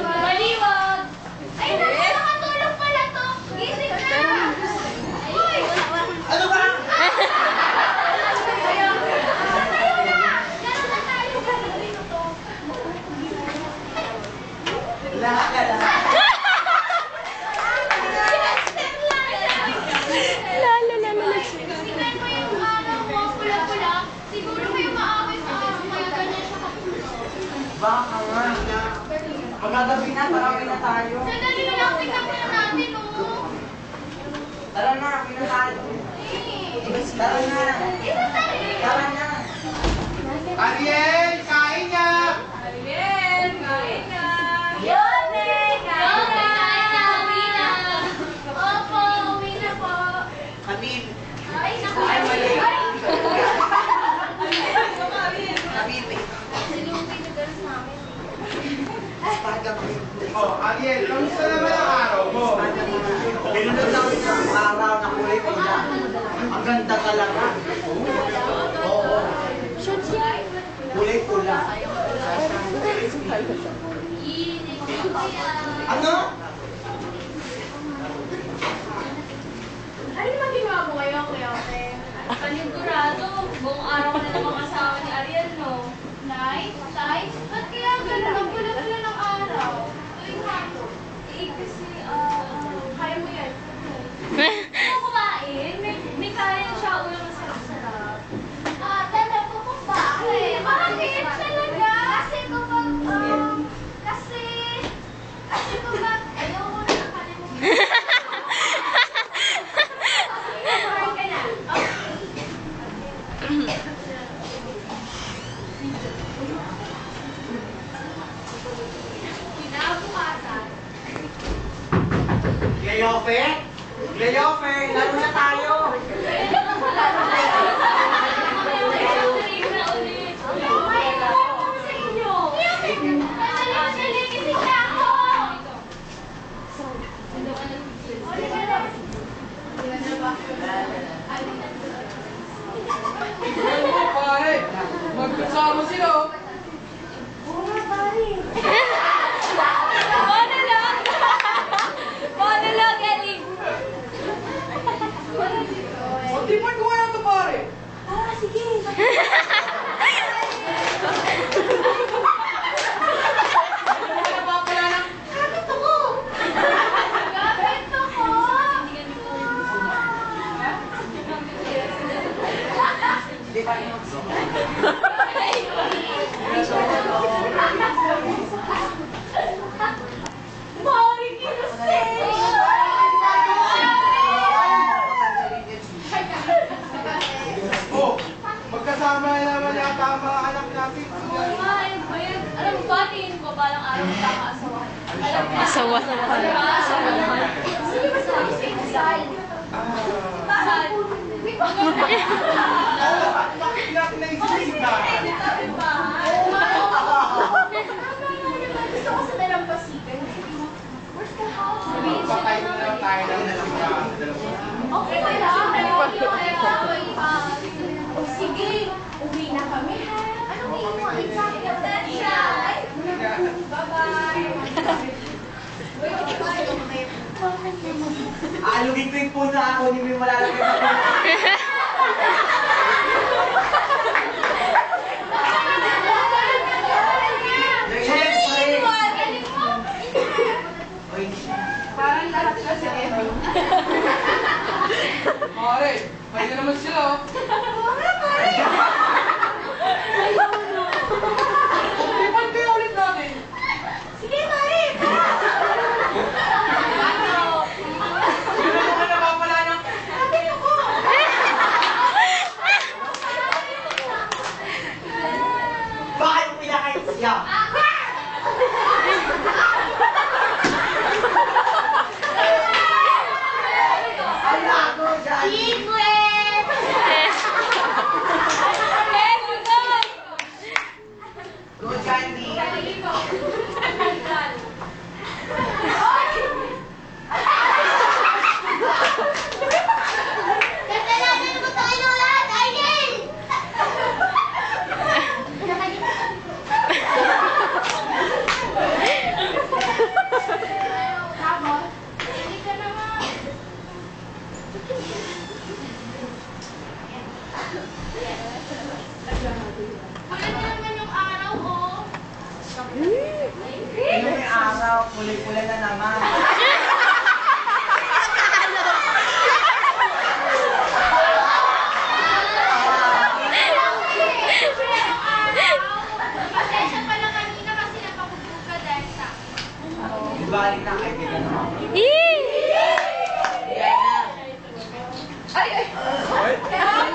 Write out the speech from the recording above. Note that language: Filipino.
Maliwag! Ay, nakatulog pala to! Gising na! Uy! Ano ba? Tayo na! Gano'n na tayo! Lahat ka lahat. Tingnan mo yung araw mo, pula-pula. Siguro may maawit sa araw, kaya ganyan siya kapula. Baka nga. Magagabi na, marami na tayo. Sandali lang, tingnan mo na natin, oh. Tara na, pina tayo. Tara na. Tara na. Ariel, kain na! Ariel, kain na! Yone, kain na! Uwi na! Opo, uwi na po. Kamil. Ay, naku. Ay, mali. Ay! Kamil. Si Lupi nagalas namin. Oh, Ariel, kamusta naman ang araw mo? Pinunod lang ng araw na kulay pula. Ang ganda talaga. Oo. Kulay pula. Ano? Ano naman ginawa mo ngayon, Kuya Ote? Panigurado, buong araw na namang asawa ni Ariel, no? Nay? Tay? Ba't kaya gano'n ang pula-pula ng araw? Tuwing hapon? Eh, kasi, kaya mo yan. Ano kumain? May kaya siya ulang masarap-sarap. Tanda po kung bakit? Bakit talaga? Kasi kapag, kasi kapag, ayoko na nakalimutan. Kumain ka na. Kinabukasan. Leofe? Leofe, laro na tayo. Pare, magkasama sila. Tipan ko kaya ito, pare. Oh, magkasama naman yata ang mga anak natin. Alam mo ba, tingin ko balang araw magkakaasawahan. Asawa. Sige ba sabi sa inside? Bakit? Bakit natin naisip na? Gusto ko sa dalampasigan. Where's the house? Patay na lang tayo ng nasigahan. Okay ba lang? Sige, uwi na kami ha. Anong imo? Exactly. Bye-bye. Alugin ko yung puno ako, hindi mo yung malalagay na puno. Parang lahat sila si Emmy. Pare, kaya naman sila. Tipan kayo ulit natin. Sige, pare! Sino naman napapala ng... Bakit mo pinakain siya? Ang lago dyan! Secret! Go, Candy! Kasalanan mo tayo lahat, Ariel! puli-pula na naman. Pasensya pa lang kanina kasi napakubog ka dahil sa Ibalik na kaibigan naman. Yee! Yan na. Ay!